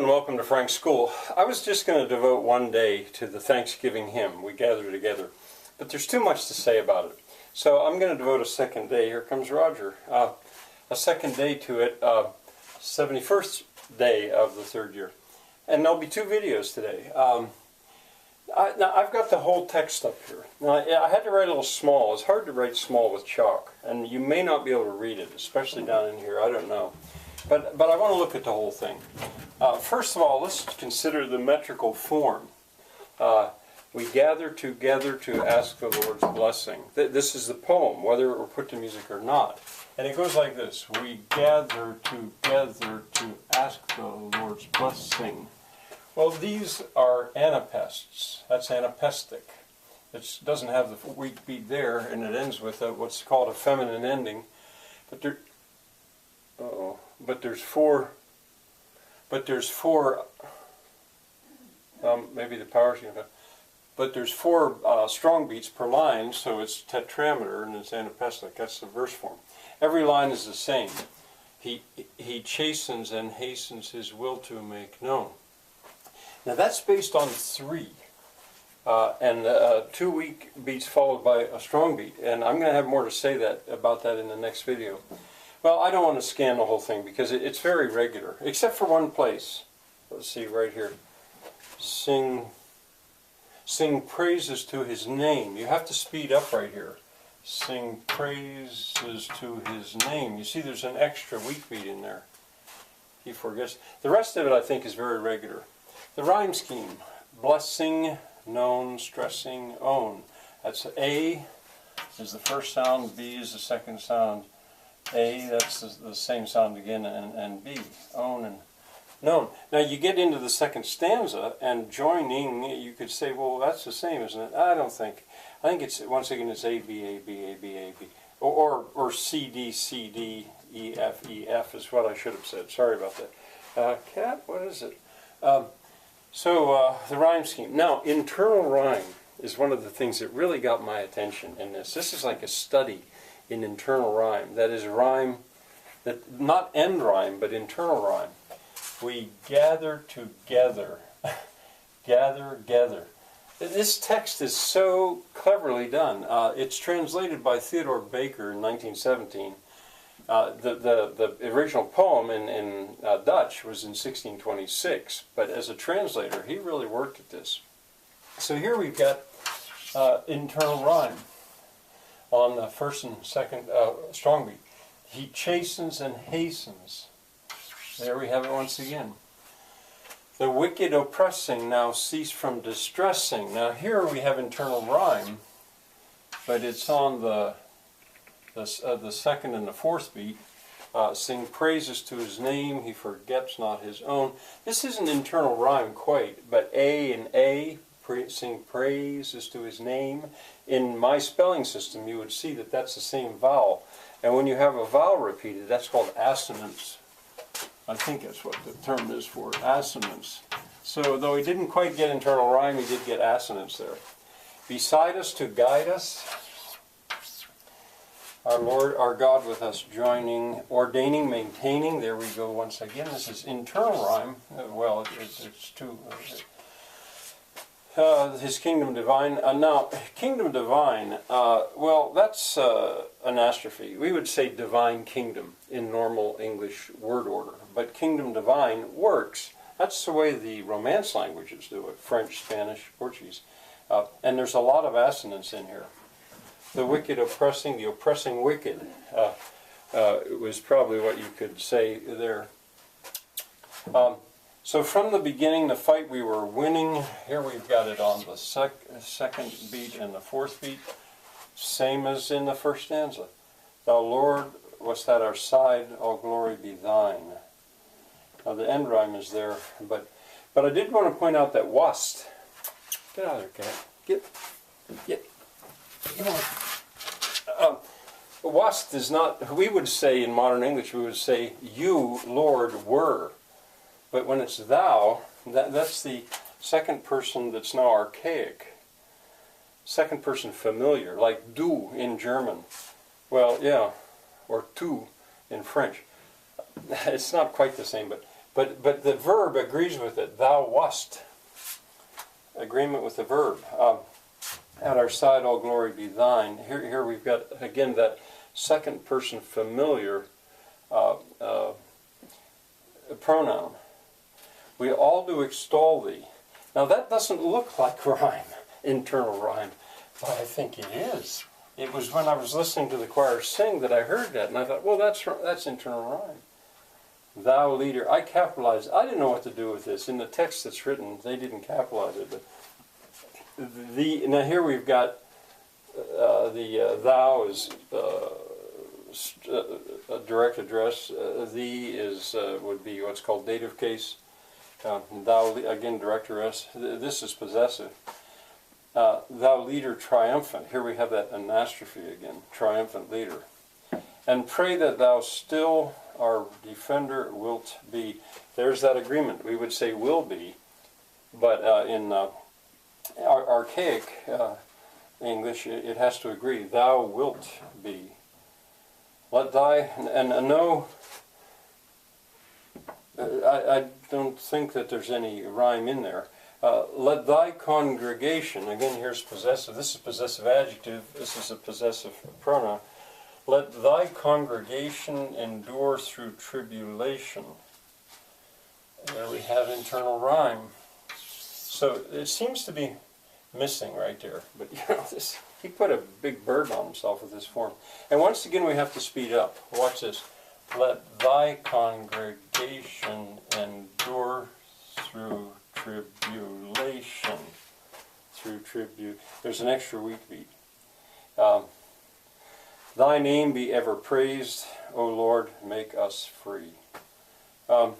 and welcome to Frank's School. I was just going to devote one day to the Thanksgiving hymn, We Gather Together, but there's too much to say about it. So I'm going to devote a second day, here comes Roger, a second day to it, 71st day of the third year. And there'll be two videos today. Now I've got the whole text up here. Now I had to write a little small. It's hard to write small with chalk, and you may not be able to read it, especially down in here, I don't know. But I want to look at the whole thing. First of all, let's consider the metrical form. We gather together to ask the Lord's blessing. This is the poem, whether it were put to music or not. And it goes like this. We gather together to ask the Lord's blessing. Well, these are anapests. That's anapestic. It doesn't have the weak beat there, and it ends with what's called a feminine ending. But there's four. Maybe the power's going to. But there's four strong beats per line, so it's tetrameter and it's anapestic. That's the verse form. Every line is the same. He chastens and hastens his will to make known. Now that's based on three, and 2 weak beats followed by a strong beat. And I'm going to have more to say about that in the next video. Well, I don't want to scan the whole thing because it's very regular, except for one place. Let's see right here. Sing praises to his name. You have to speed up right here. Sing praises to his name. You see there's an extra weak beat in there. He forgets. The rest of it I think is very regular. The rhyme scheme. Blessing, known, stressing, own. That's A is the first sound, B is the second sound. A, that's the same sound again, and B, own and known. Now you get into the second stanza, and joining, you could say, well, that's the same, isn't it? I don't think. I think it's, once again, it's A, B, A, B, A, B, A, B. Or C, D, C, D, E, F, E, F is what I should have said. Sorry about that. Cat, what is it? So the rhyme scheme. Now, internal rhyme is one of the things that really got my attention in this. This is like a study in internal rhyme. That is rhyme, that not end rhyme, but internal rhyme. We gather together. Gather. This text is so cleverly done. It's translated by Theodore Baker in 1917. The original poem in Dutch was in 1626, but as a translator, he really worked at this. So here we've got internal rhyme on the first and second strong beat. He chastens and hastens. There we have it once again. The wicked oppressing now cease from distressing. Now here we have internal rhyme, but it's on the second and the fourth beat. Sing praises to his name, he forgets not his own. This isn't internal rhyme quite, but A and A, sing praises to his name. In my spelling system, you would see that that's the same vowel. And when you have a vowel repeated, that's called assonance. I think that's what the term is for it, assonance. So though he didn't quite get internal rhyme, he did get assonance there. Beside us to guide us, our Lord, our God with us joining, ordaining, maintaining. There we go once again. This is internal rhyme. Well, it's two. His kingdom divine. Now, kingdom divine, well, that's anastrophe. We would say divine kingdom in normal English word order. But kingdom divine works. That's the way the Romance languages do it. French, Spanish, Portuguese. And there's a lot of assonance in here. The wicked oppressing, the oppressing wicked was probably what you could say there. So from the beginning, the fight we were winning. Here we've got it on the second beat and the fourth beat. Same as in the first stanza. Thou Lord, wast at our side, all glory be thine. Now the end rhyme is there, but I did want to point out that wast. Get out of there, cat. Get. Come on. Wast is not, we would say in modern English, we would say, you, Lord, were. But when it's thou, that's the second person that's now archaic. Second person familiar, like du in German. Well, yeah, or tu in French. It's not quite the same, but But the verb agrees with it. Thou wast. Agreement with the verb. At our side, all glory be thine. Here we've got, again, that second person familiar pronoun. We all do extol thee. Now that doesn't look like rhyme, internal rhyme, but I think it is. It was when I was listening to the choir sing that I heard that, and I thought, well, that's internal rhyme. Thou leader. I capitalized. I didn't know what to do with this. In the text that's written, they didn't capitalize it. But now here we've got thou is a direct address. Thee is would be what's called dative case. Thou, again, direct address. This is possessive. Thou leader triumphant. Here we have that anastrophe again. Triumphant leader. And pray that thou still our defender wilt be. There's that agreement. We would say will be, but in archaic English it has to agree. Thou wilt be. Let thy, and no, I don't think that there's any rhyme in there. Let thy congregation, again here's possessive, this is possessive adjective, this is a possessive pronoun. Let thy congregation endure through tribulation. There we have internal rhyme. So it seems to be missing right there. But you know, he put a big burden on himself with this form. And once again we have to speed up. Watch this. Let thy congregation endure through tribulation. There's an extra weak beat. Thy name be ever praised, O Lord, make us free. Now,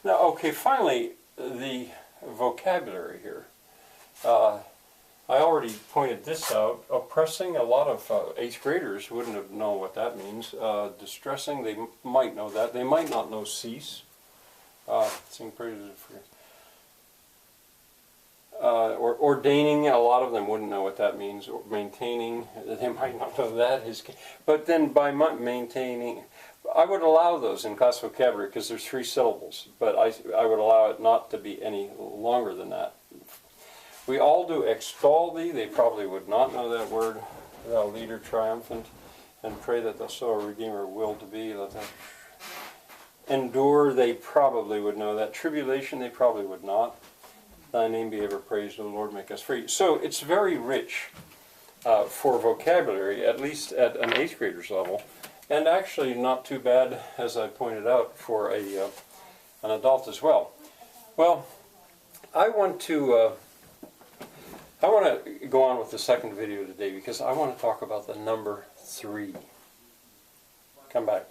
okay, finally, the vocabulary here. I already pointed this out. Oppressing, a lot of 8th graders wouldn't have known what that means. Distressing, they might know that. They might not know cease. Sing praises for or ordaining, a lot of them wouldn't know what that means. Or maintaining, they might not know that. But then by maintaining, I would allow those in class vocabulary because there's 3 syllables. But I would allow it not to be any longer than that. We all do extol thee. They probably would not know that word. Thou leader triumphant, and pray that thou so a redeemer will to be. Let that endure. They probably would know that. Tribulation. They probably would not. Thy name be ever praised, O Lord, make us free. So it's very rich for vocabulary, at least at an 8th grader's level, and actually not too bad, as I pointed out, for an adult as well. Well, I want to go on with the second video today because I want to talk about the number 3. Come back.